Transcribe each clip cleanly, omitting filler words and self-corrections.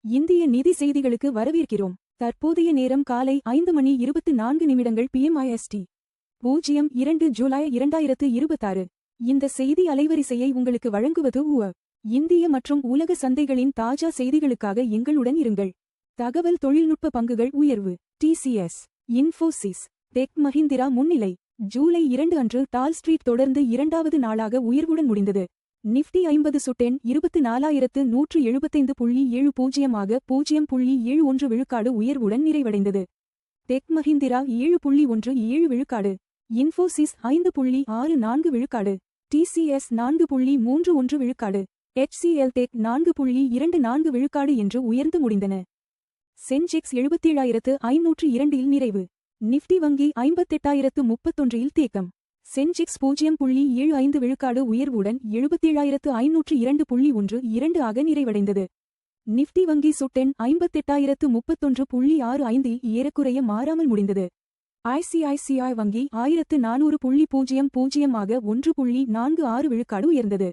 இந்திய நிதி செய்திகளுக்கு வரவேற்கிறோம். தற்போதைய நேரம் காலை 5:24 PMIST. 02 ஜூலை 2026. இந்த செய்தி அலைவரிசையை உங்களுக்கு வழங்குவது இந்திய மற்றும் உலக சந்தைகளின் தாஜா செய்திகளுக்காக எங்களுடன் இருங்கள். தகவல் தொழில்நுட்ப பங்குகள் உயர்வு. TCS, இன்ஃபோசிஸ், டெக் மஹிந்திரா முன்னிலை. ஜூலை 2 அன்று டால் ஸ்ட்ரீட் தொடர்ந்து இரண்டாவது நாளாக உயர்வுடன் முடிந்தது. நிஃப்டி 50 சுட்டெண் 24,175.70 ஆக 0.71 விழுக்காடு உயர்வுடன் நிறைவடைந்தது. டெக் மஹிந்திரா 7.17 விழுக்காடு, இன்ஃபோசிஸ் 5.64 விழுக்காடு, TCS 4.31 விழுக்காடு, HCL டெக் 4.24 விழுக்காடு என்று உயர்ந்து முடிந்தன. சென்செக்ஸ் 77,502 இல் நிறைவு. நிஃப்டி வங்கி 58,031 இல் தேக்கம். சென்செக்ஸ் 0.75 விழுக்காடு உயர்வுடன் 77,502.12 ஆக நிறைவடைந்தது. நிஃப்டி வங்கி சுட்டெண் 58,031.65 இல் ஏறக்குறைய மாறாமல் முடிந்தது. ICICI வங்கி 1,400.00 ஆக 1.46 விழுக்காடு உயர்ந்தது.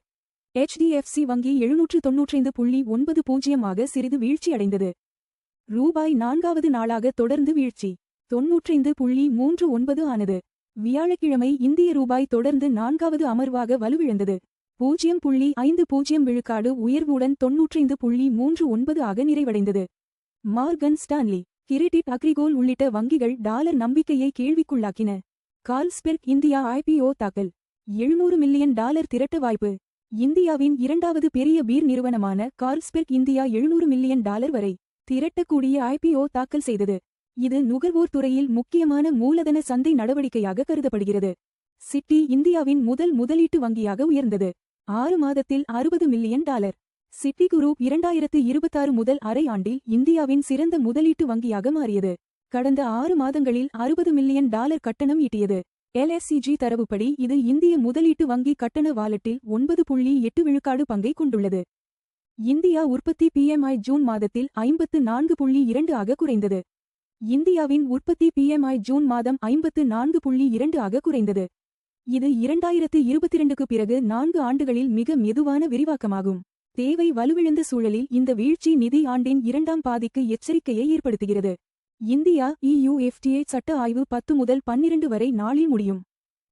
HDFC வங்கி 795.90 ஆக சிறிது வீழ்ச்சியடைந்தது. ரூபாய் 4வது நாளாக தொடர்ந்து வீழ்ச்சி. 95.39 ஆனது. வியாழக்கிழமை இந்திய ரூபாய் தொடர்ந்து 4வது அமர்வாக வலுவிழந்தது. 0.50 விழுக்காடு உயர்வுடன் 95.39 ஆக நிறைவடைந்தது. மார்கன் ஸ்டான்லி, கிரெடிட் அக்ரிகோல் உள்ளிட்ட வங்கிகள் டாலர் நம்பிக்கையை கேள்விக்குள்ளாக்கின. கார்ல்ஸ்பெர்க் இந்தியா IPO தாக்கல். $700 மில்லியன் திரட்ட வாய்ப்பு. இந்தியாவின் இரண்டாவது பெரிய பீர் நிறுவனமான கார்ல்ஸ்பெர்க் இந்தியா $700 மில்லியன் வரை திரட்டக்கூடிய IPO தாக்கல் செய்தது. இது நுகர்வோர் துறையில் முக்கியமான மூலதன சந்தை நடவடிக்கையாக கருதப்படுகிறது. சிட்டி இந்தியாவின் முதலீட்டு வங்கியாக உயர்ந்தது. 6 மாதத்தில் $60 மில்லியன். சிட்டி குரூப் 2026 முதல் அரை ஆண்டில் இந்தியாவின் சிறந்த முதலீட்டு வங்கியாக மாறியது. கடந்த 6 மாதங்களில் $60 மில்லியன் கட்டணம் ஈட்டியது. LSEG தரவுப்படி இது இந்திய முதலீட்டு வங்கி கட்டண வாலட்டில் 9.8 விழுக்காடு பங்கை கொண்டுள்ளது. இந்தியா உற்பத்தி PMI ஜூன் மாதத்தில் 54.2 ஆக குறைந்தது. இந்தியாவின் உற்பத்தி PMI ஜூன் மாதம் 54.2 ஆக குறைந்தது. இது 2022க்கு பிறகு 4 ஆண்டுகளில் மிக மெதுவான விரிவாக்கமாகும். தேவை வலுவிழந்த சூழலில் இந்த வீழ்ச்சி நிதி ஆண்டின் இரண்டாம் பாதிக்கு எச்சரிக்கையை ஏற்படுத்துகிறது. இந்தியா EU FTA சட்ட ஆய்வு 10 முதல் 12 வரை நாளில் முடியும்.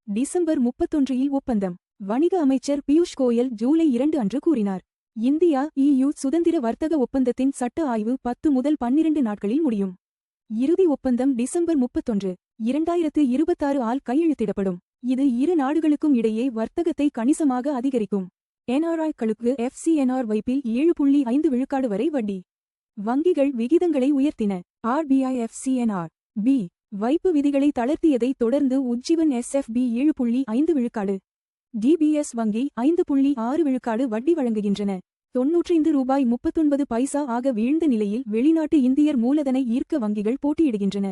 டிசம்பர் 31 இல் ஒப்பந்தம். வணிக அமைச்சர் பியூஷ் கோயல் ஜூலை 2 அன்று கூறினார். இந்தியா EU சுதந்திர வர்த்தக ஒப்பந்தத்தின் சட்ட ஆய்வு 10 முதல் 12 நாட்களில் முடியும். இறுதி ஒப்பந்தம் டிசம்பர் 31, 2026 ஆல் கையெழுத்திடப்படும். இது இரு நாடுகளுக்கும் இடையே வர்த்தகத்தை கணிசமாக அதிகரிக்கும். NRI-க்களுக்கு FCNR வைப்பில் 7.5 விழுக்காடு வரை வட்டி. வங்கிகள் விகிதங்களை உயர்த்தின. RBI FCNR B வைப்பு விதிகளை தளர்த்தியதை தொடர்ந்து உஜ்ஜீவன் SFB 7.5 விழுக்காடு. DBS வங்கி 5.6 விழுக்காடு வட்டி வழங்குகின்றன. $95.39 ஆக வீழ்ந்த நிலையில் வெளிநாட்டு இந்தியர் மூலதனை ஈர்க்க வங்கிகள் போட்டியிடுகின்றன.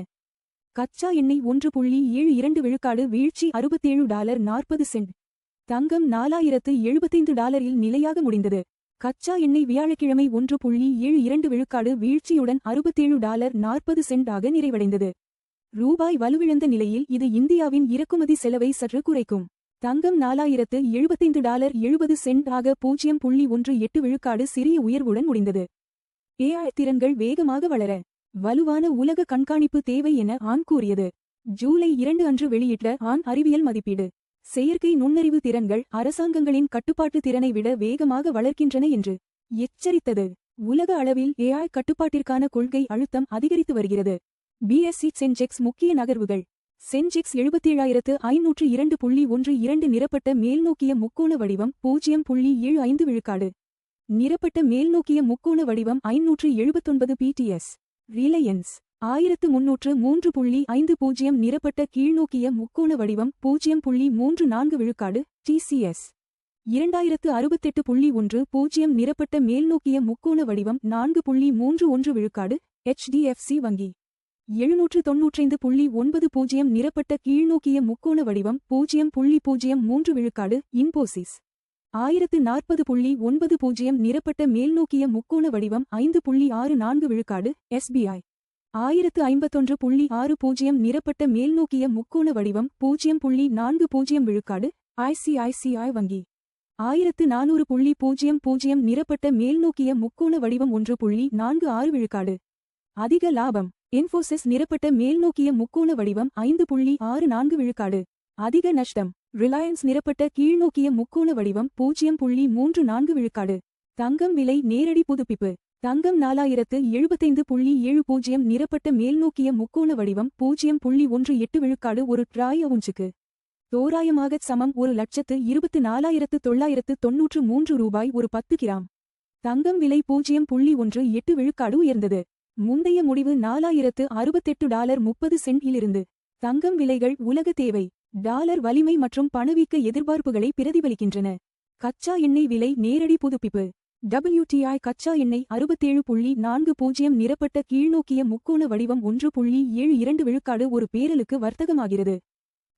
கச்சா எண்ணெய் 1.72 விழுக்காடு வீழ்ச்சி $67.40. தங்கம் $4,075 இல் நிலையாக முடிந்தது. கச்சா எண்ணெய் வியாழக்கிழமை 1.72 விழுக்காடு வீழ்ச்சியுடன் $67.40 ஆக நிறைவடைந்தது. ரூபாய் வலுவிழந்த நிலையில் இது இந்தியாவின் இறக்குமதி செலவை சற்று குறைக்கும். தங்கம் $4,075.70 ஆக 0.18 விழுக்காடு சிறிய உயர்வுடன் முடிந்தது. AI திறன்கள் வேகமாக வளர வலுவான உலக கண்காணிப்பு தேவை என ஆன் கூறியது. ஜூலை 2 அன்று வெளியிட்ட ஆன் அறிவியல் மதிப்பீடு. செயற்கை நுண்ணறிவு திறன்கள் அரசாங்கங்களின் கட்டுப்பாட்டு திறனை விட வேகமாக வளர்க்கின்றன என்று எச்சரித்தது. உலக அளவில் AI கட்டுப்பாட்டிற்கான கொள்கை அழுத்தம் அதிகரித்து வருகிறது. BSE சென்செக்ஸ் முக்கிய நகர்வுகள். சென்செக்ஸ் 77,502.12 நிரப்பட்ட மேல்நோக்கிய முக்கோண வடிவம் 0.75 விழுக்காடு. நிரப்பட்ட மேல்நோக்கிய முக்கோண வடிவம் 579 PTS. ரிலையன்ஸ் 1303.50 நிரப்பட்ட கீழ்நோக்கிய முக்கோண வடிவம் 0.34 விழுக்காடு. TCS 2068.10 நிரப்பட்ட மேல்நோக்கிய முக்கோண வடிவம் 4.31 விழுக்காடு. HDFC வங்கி 795.90 நிரப்பட்ட கீழ்நோக்கிய முக்கோண வடிவம் 0.03 விழுக்காடு. இன்போசிஸ் 1040.90 நிரப்பட்ட மேல்நோக்கிய முக்கோண வடிவம் 5.64 விழுக்காடு. SBI 1051.60 நிரப்பட்ட மேல்நோக்கிய முக்கோண வடிவம் 0.40 விழுக்காடு. ICICI வங்கி 1400.00 நிரப்பட்ட மேல்நோக்கிய முக்கோண வடிவம் 1.46 விழுக்காடு. அதிக லாபம். இன்ஃபோசிஸ் நிரப்பட்ட மேல்நோக்கிய முக்கோண வடிவம் 5.64 விழுக்காடு. அதிக நஷ்டம். ரிலையன்ஸ் நிரப்பட்ட கீழ்நோக்கிய முக்கோண வடிவம் 0.34 விழுக்காடு. தங்கம் விலை நேரடி புதுப்பிப்பு. தங்கம் 4075.70 நிரப்பட்ட மேல்நோக்கிய முக்கோண வடிவம் 0.18 விழுக்காடு ஒரு ட்ராய் அவுன்ஸுக்கு தோராயமாகச் சமம் 1,24,993 ரூபாய் ஒரு 10 கிராம். தங்கம் விலை 0.18 விழுக்காடு உயர்ந்தது. முந்தைய முடிவு $4,068.30 இலிருந்து. தங்கம் விலைகள் உலக தேவை. டாலர் வலிமை மற்றும் பணவீக்க எதிர்பார்ப்புகளை பிரதிபலிக்கின்றன. கச்சா எண்ணெய் விலை நேரடி புதுப்பிப்பு. WTI கச்சா எண்ணெய் 67.40 நிரப்பட்ட கீழ்நோக்கிய முக்கோண வடிவம் 1.72 விழுக்காடு ஒரு பேரலுக்கு வர்த்தகமாகிறது.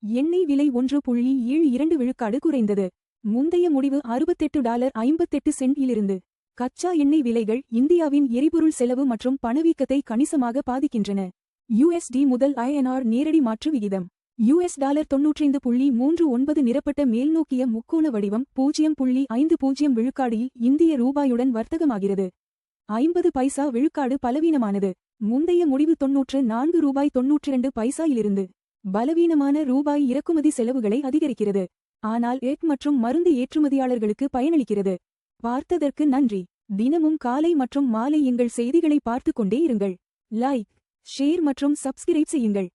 எண்ணெய் விலை 1.72 விழுக்காடு குறைந்தது. முந்தைய முடிவு $68.58 இலிருந்து. கச்சா எண்ணெய் விலைகள் இந்தியாவின் எரிபொருள் செலவு மற்றும் பணவீக்கத்தை கணிசமாக பாதிக்கின்றன. USD முதல் INR நேரடி மாற்று விகிதம். US டாலர் 95.39 நிரப்பட்ட மேல்நோக்கிய முக்கோண வடிவம் 0.50 விழுக்காடில் இந்திய ரூபாயுடன் வர்த்தகமாகிறது. 50 பைசா விழுக்காடு பலவீனமானது. முந்தைய முடிவு $94.92 இலிருந்து. பலவீனமான ரூபாய் இறக்குமதி செலவுகளை அதிகரிக்கிறது. ஆனால் எஃகு மற்றும் மருந்து ஏற்றுமதியாளர்களுக்கு பயனளிக்கிறது. பார்த்ததற்கு நன்றி. தினமும் காலை மற்றும் மாலை எங்கள் செய்திகளை பார்த்துக் கொண்டே இருங்கள். லைக், ஷேர் மற்றும் சப்ஸ்கிரைப் செய்யுங்கள்.